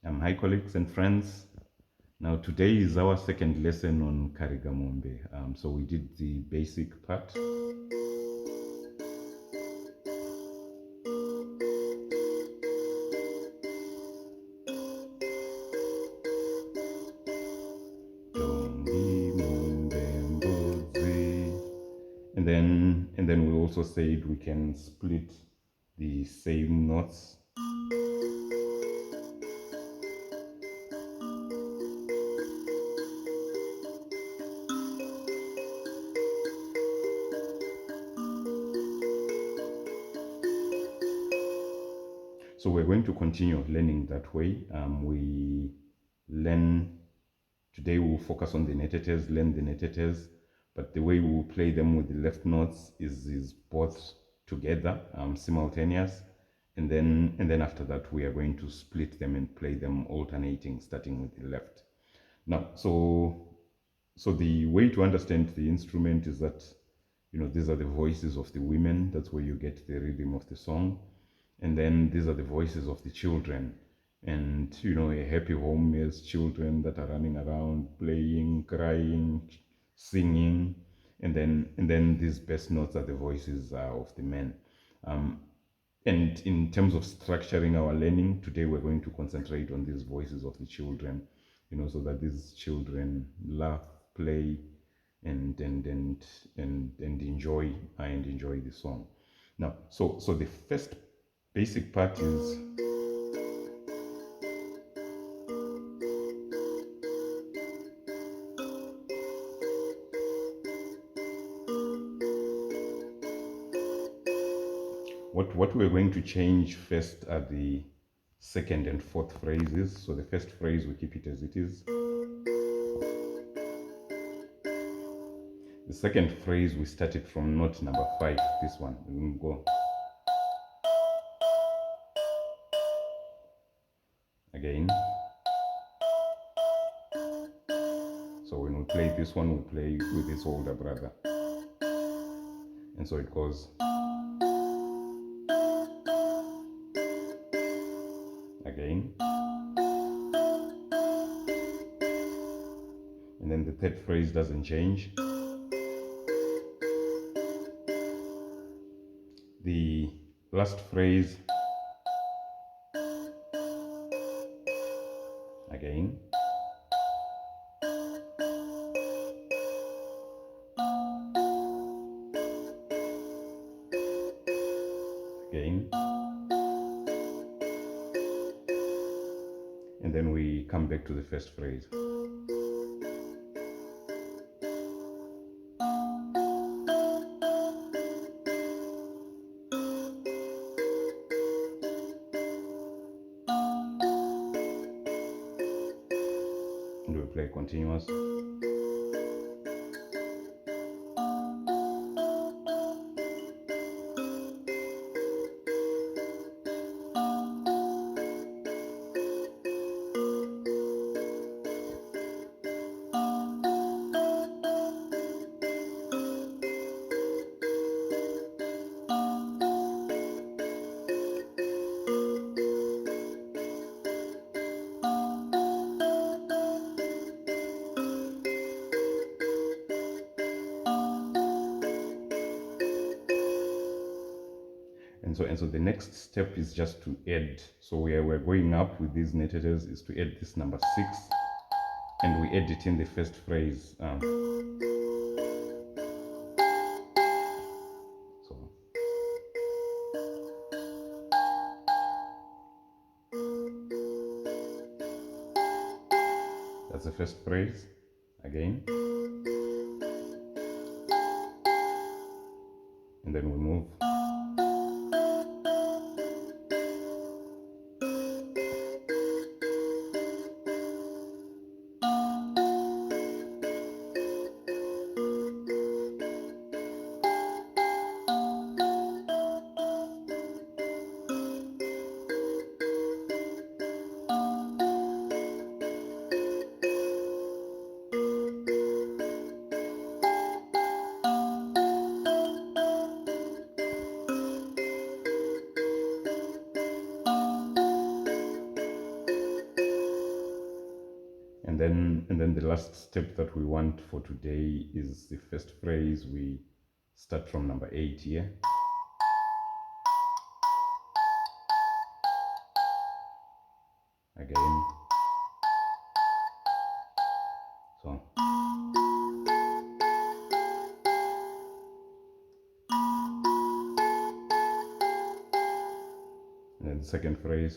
Hi colleagues and friends. Now today is our second lesson on Karigamombe. So we did the basic part. And then we also said we can split the same notes. So we're going to continue learning that way. We learn, today we'll focus on the Nhetetes, learn the Nhetetes, but the way we'll play them with the left notes is both together, simultaneous, and then after that we are going to split them and play them alternating, starting with the left. Now, so the way to understand the instrument is that, these are the voices of the women. That's where you get the rhythm of the song. And then these are the voices of the children. And, a happy home has children that are running around, playing, crying, singing. And then these best notes are the voices of the men. And in terms of structuring our learning, today we're going to concentrate on these voices of the children, so that these children laugh, play, and enjoy the song. Now, so the first basic part is what we're going to change first are the second and fourth phrases. So the first phrase, we keep it as it is. The second phrase, we started from note number 5, this one. We will go again. So when we play this one, we play with his older brother. And so it goes again. And then the third phrase doesn't change. The last phrase again. Again. And then we come back to the first phrase. And we play continuous. And so the next step is just to add. So we're going up with these Nhetetes is to add this number 6, and we add it in the first phrase. So that's the first phrase again, and then we move. and then the last step that we want for today is the first phrase. We start from number 8 here. Again. So. And then the second phrase.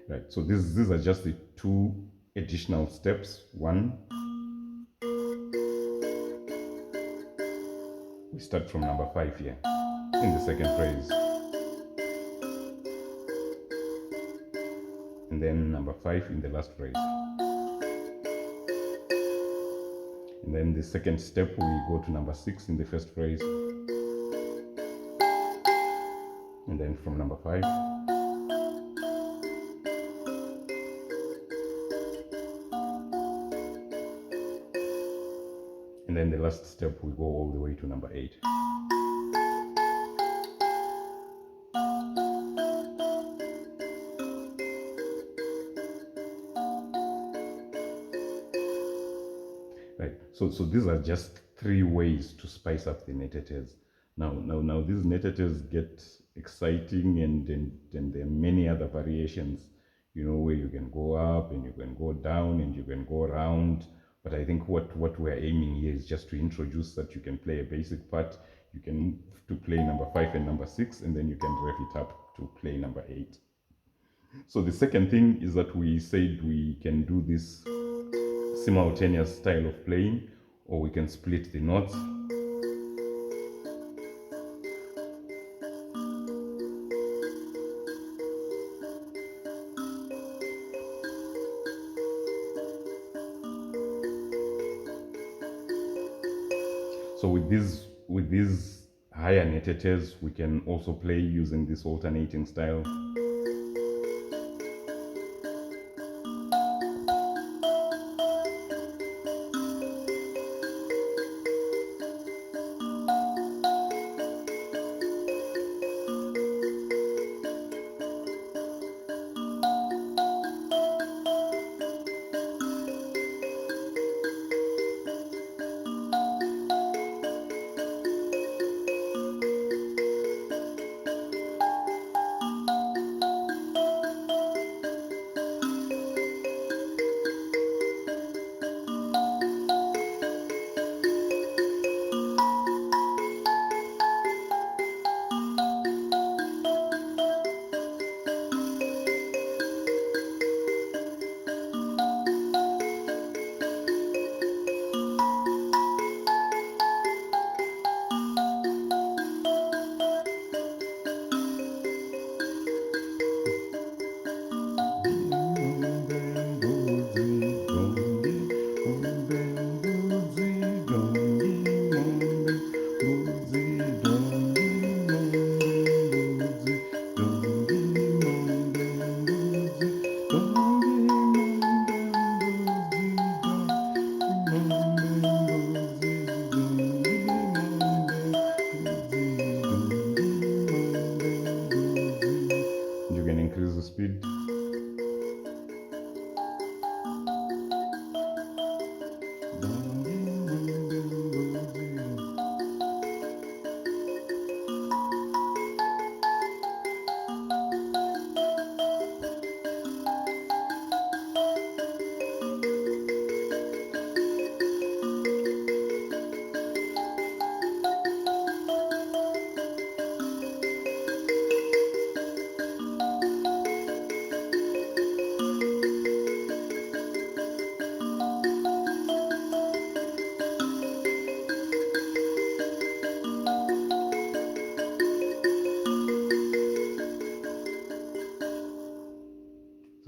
Right, so these are just the 2 additional steps. One, we start from number 5 here in the second phrase. And then number 5 in the last phrase. And then the second step, we go to number 6 in the first phrase. And then from number 5. And then the last step, we go all the way to number 8. Right. So these are just 3 ways to spice up the Nhetetes. Now these Nhetetes get exciting, and there are many other variations, you know, where you can go up and you can go down and you can go around. But I think what we're aiming here is just to introduce that you can play a basic part. You can move to play number 5 and number 6, and then you can rev it up to play number 8. So the second thing is that we said we can do this simultaneous style of playing, or we can split the notes. So with these higher Nhetetes, we can also play using this alternating style.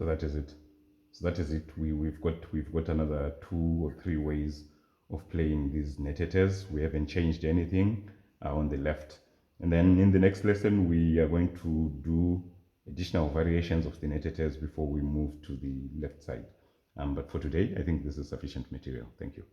that is it. So that is it. We've got another 2 or 3 ways of playing these Nhetetes. We haven't changed anything on the left. And then in the next lesson, we are going to do additional variations of the Nhetetes before we move to the left side. But for today, I think this is sufficient material. Thank you.